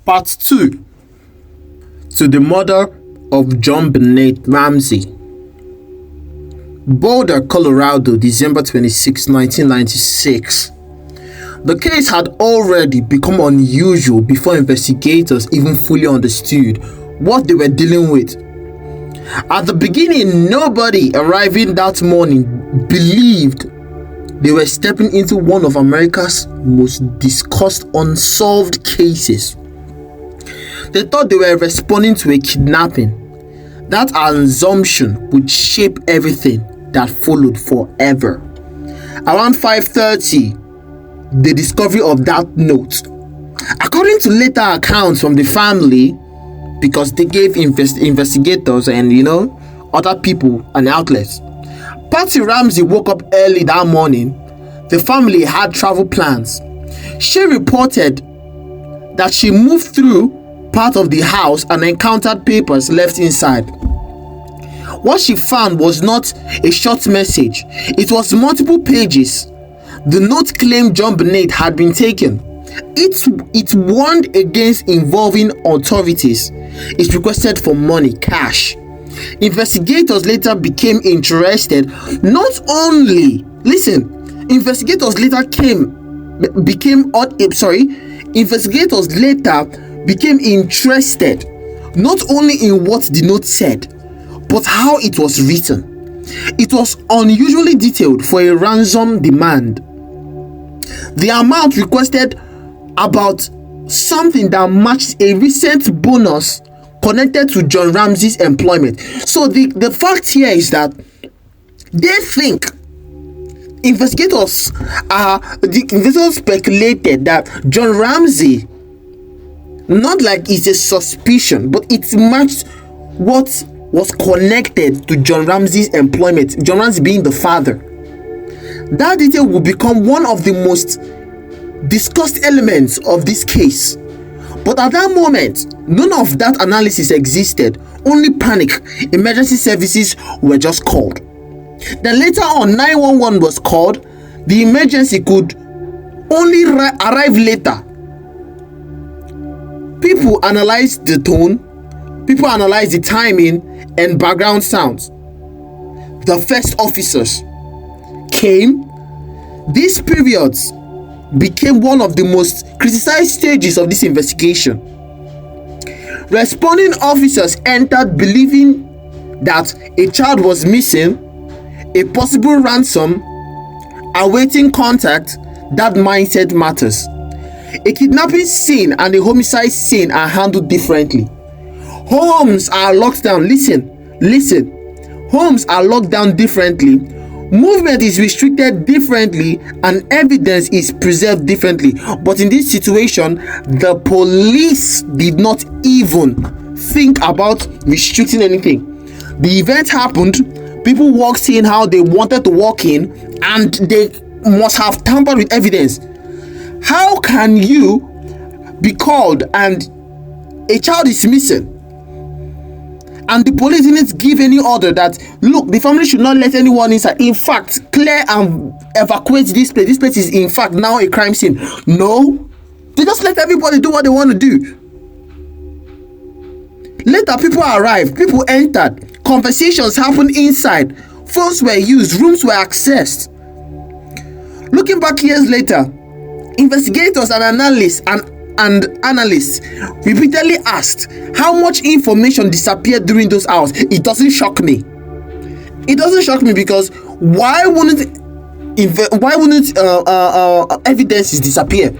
Part 2, to the murder of JonBenét Ramsey. Boulder, Colorado, December 26, 1996. The case had already become unusual before investigators even fully understood what they were dealing with. At the beginning, nobody arriving that morning believed they were stepping into one of America's most discussed unsolved cases. They thought they were responding to a kidnapping. That assumption would shape everything that followed forever. Around 5:30, the discovery of that note. According to later accounts from the family, because they gave investigators and other people an outlet, Patsy Ramsey woke up early that morning. The family had travel plans. She reported that she moved through part of the house and encountered papers left inside. What she found was not a short message, it was multiple pages. The note claimed JonBenét had been taken. It warned against involving authorities. It requested for money, cash. Investigators later became interested. Investigators later became interested not only in what the note said, but how it was written. It was unusually detailed for a ransom demand. The amount requested about something that matched a recent bonus connected to John Ramsey's employment. So the fact here is that they think investigators speculated that John Ramsey, not like it's a suspicion, but it matched what was connected to John Ramsey's employment, John Ramsey being the father. That detail will become one of the most discussed elements of this case. But at that moment, none of that analysis existed, only panic. Emergency services were just called. Then later on, 911 was called. The emergency could only arrive later. People analyzed the tone, people analyzed the timing and background sounds. The first officers came. These periods became one of the most criticized stages of this investigation. Responding officers entered believing that a child was missing, a possible ransom, awaiting contact. That mindset matters. A kidnapping scene and a homicide scene are handled differently. Homes are locked down. Listen. Homes are locked down differently. Movement is restricted differently and evidence is preserved differently. But in this situation, the police did not even think about restricting anything. The event happened, people walked in how they wanted to walk in, and they must have tampered with evidence. How can you be called and a child is missing, and the police didn't give any order that, look, the family should not let anyone inside? In fact, clear and evacuate this place. This place is in fact now a crime scene. No, they just let everybody do what they want to do. Later, people arrived, people entered, conversations happened inside, phones were used, rooms were accessed. Looking back years later, investigators and analysts repeatedly asked how much information disappeared during those hours. It doesn't shock me. Because why wouldn't evidences disappear?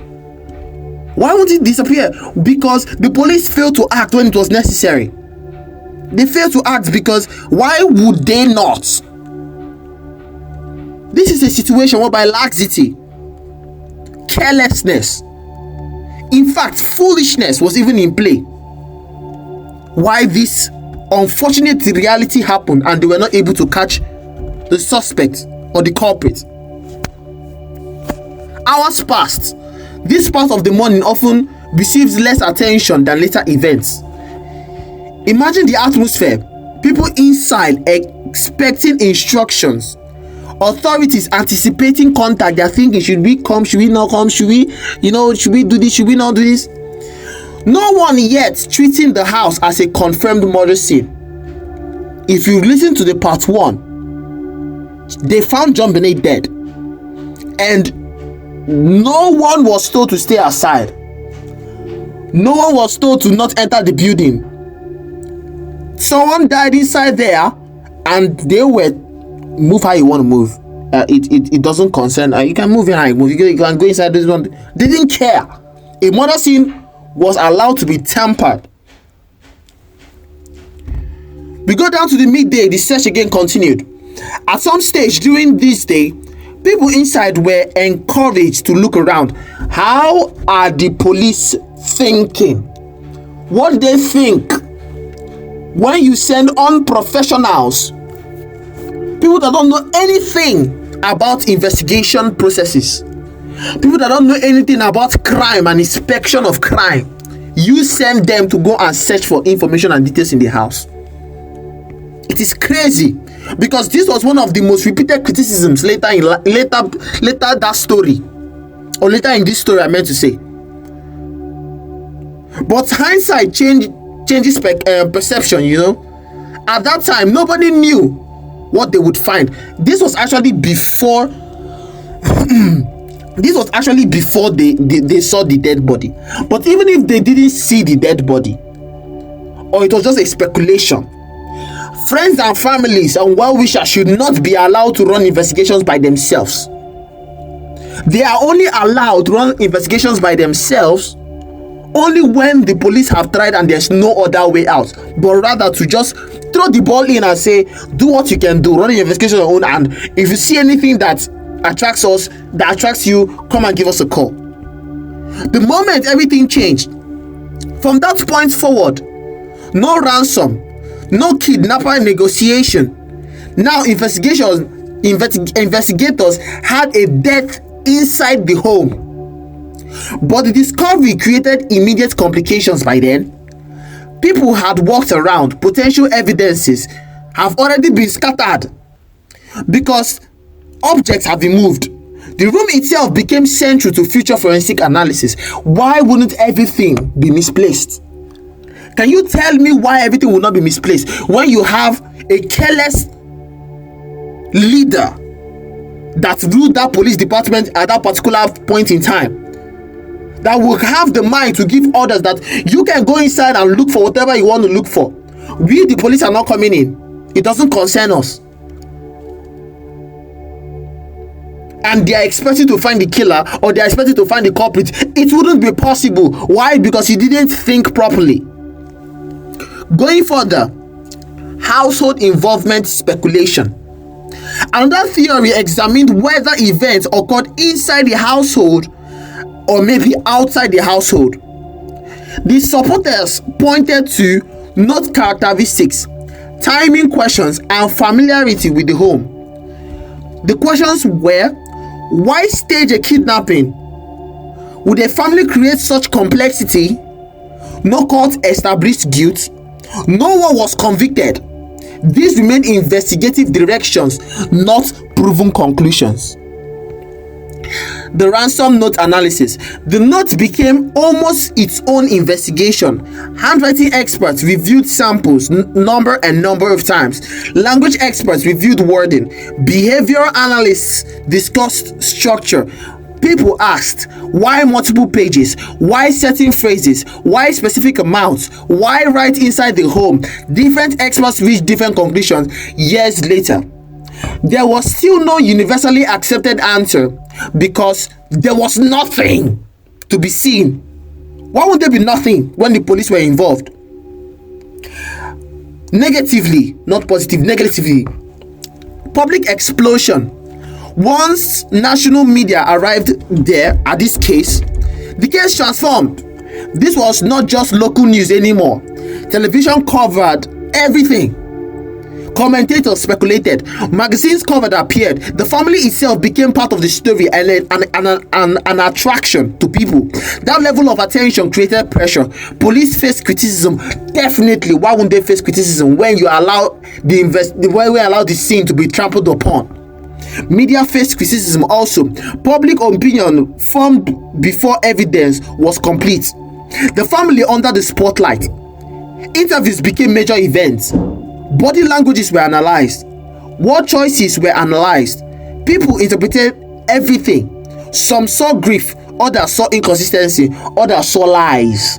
Why would it disappear? Because the police failed to act when it was necessary. They failed to act because why would they not? This is a situation whereby laxity, carelessness, in fact, foolishness was even in play. Why this unfortunate reality happened and they were not able to catch the suspect or the culprit. Hours passed. This part of the morning often receives less attention than later events. Imagine the atmosphere. People inside expecting instructions. Authorities anticipating contact. They're thinking, should we come? Should we not come? Should we do this? Should we not do this? No one yet treating the house as a confirmed murder scene. If you listen to the part 1, they found John Benet dead, and no one was told to stay outside. No one was told to not enter the building. Someone died inside there, and they were, move how you want to move. It doesn't concern. You can move in how you move. You can go inside this one. They didn't care. A murder scene was allowed to be tampered. We go down to the midday. The search again continued. At some stage during this day, people inside were encouraged to look around. How are the police thinking? What they think when you send unprofessionals, people that don't know anything about investigation processes, people that don't know anything about crime and inspection of crime, you send them to go and search for information and details in the house. It is crazy, because this was one of the most repeated criticisms later that story, or later in this story I meant to say. But hindsight changes perception. At that time nobody knew what they would find. This was actually before they saw the dead body. But even if they didn't see the dead body, or it was just a speculation, friends and families and well-wishers should not be allowed to run investigations by themselves. They are only allowed to run investigations by themselves only when the police have tried and there's no other way out, but rather to just throw the ball in and say, do what you can do, run an investigation on your own, and if you see anything that attracts you, come and give us a call. The moment everything changed, from that point forward, no ransom, no kidnapper negotiation. Now investigators had a death inside the home. But the discovery created immediate complications by then. People had walked around. Potential evidences have already been scattered because objects have been moved. The room itself became central to future forensic analysis. Why wouldn't everything be misplaced? Can you tell me why everything will not be misplaced when you have a careless leader that ruled that police department at that particular point in time, that will have the mind to give orders that you can go inside and look for whatever you want to look for? We, the police, are not coming in. It doesn't concern us. And they are expected to find the killer, or they are expected to find the culprit. It wouldn't be possible. Why? Because you didn't think properly. Going further, household involvement speculation. Another theory examined whether events occurred inside the household or maybe outside the household. The supporters pointed to note characteristics, timing questions, and familiarity with the home. The questions were: why stage a kidnapping? Would a family create such complexity? No court established guilt. No one was convicted. These remain investigative directions, not proven conclusions. The ransom note analysis. The note became almost its own investigation. Handwriting experts reviewed samples, number of times. Language experts reviewed wording. Behavioral analysts discussed structure. People asked, why multiple pages? Why certain phrases? Why specific amounts? Why right inside the home? Different experts reached different conclusions years later. There was still no universally accepted answer because there was nothing to be seen. Why would there be nothing when the police were involved? Negatively, not positive, negatively. Public explosion. Once national media arrived there at this case, the case transformed. This was not just local news anymore. Television covered everything. Commentators speculated. Magazines covered appeared. The family itself became part of the story and an attraction to people. That level of attention created pressure. Police faced criticism. Definitely. Why wouldn't they face criticism when you allow the scene to be trampled upon? Media faced criticism also. Public opinion formed before evidence was complete. The family under the spotlight. Interviews became major events. Body languages were analyzed. Word choices were analyzed. People interpreted everything. Some saw grief, others saw inconsistency, others saw lies.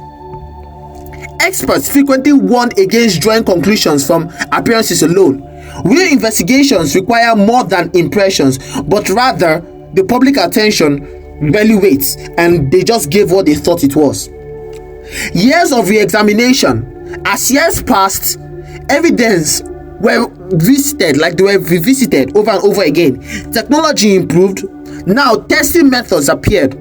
Experts frequently warned against drawing conclusions from appearances alone. Real investigations require more than impressions, but rather the public attention evaluates, and they just gave what they thought it was. Years of re-examination. As years passed, evidence were visited, like they were revisited over and over again. Technology improved. Now testing methods appeared.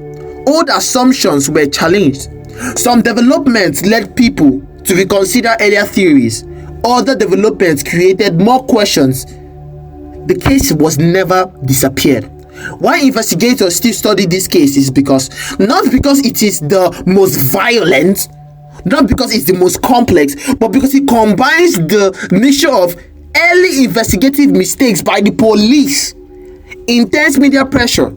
Old assumptions were challenged. Some developments led people to reconsider earlier theories. Other developments created more questions. The case was never disappeared. Why investigators still study this case is not because it is the most violent, not because it's the most complex, but because it combines the nature of early investigative mistakes by the police, intense media pressure,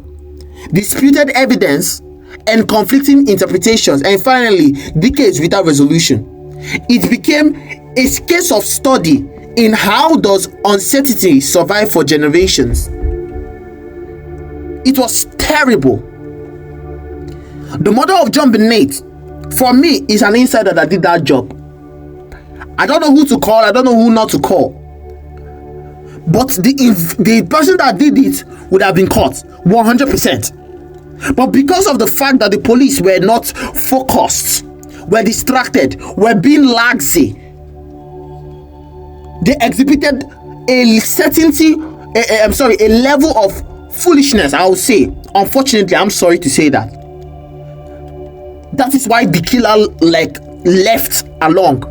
disputed evidence, and conflicting interpretations, and finally, decades without resolution. It became a case of study in how does uncertainty survive for generations. It was terrible. The murder of John Bennett, for me, is an insider that did that job. I don't know who to call, I don't know who not to call. But the person that did it would have been caught 100%. But because of the fact that the police were not focused, were distracted, were being laxy, they exhibited a level of foolishness, I would say. Unfortunately, I'm sorry to say that. That is why the killer left along.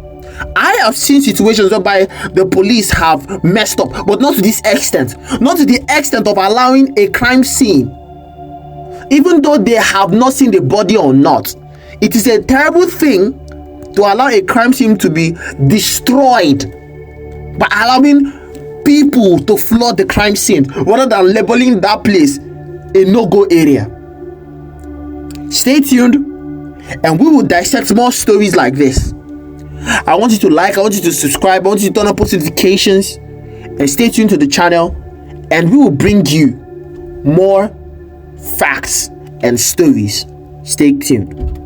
I have seen situations whereby the police have messed up, but not to this extent. Not to the extent of allowing a crime scene, even though they have not seen the body or not. It is a terrible thing to allow a crime scene to be destroyed by allowing people to flood the crime scene rather than labeling that place a no-go area. Stay tuned, and we will dissect more stories like this. I want you to like, I want you to subscribe, I want you to turn on post notifications, and stay tuned to the channel, and we will bring you more facts and stories. Stay tuned.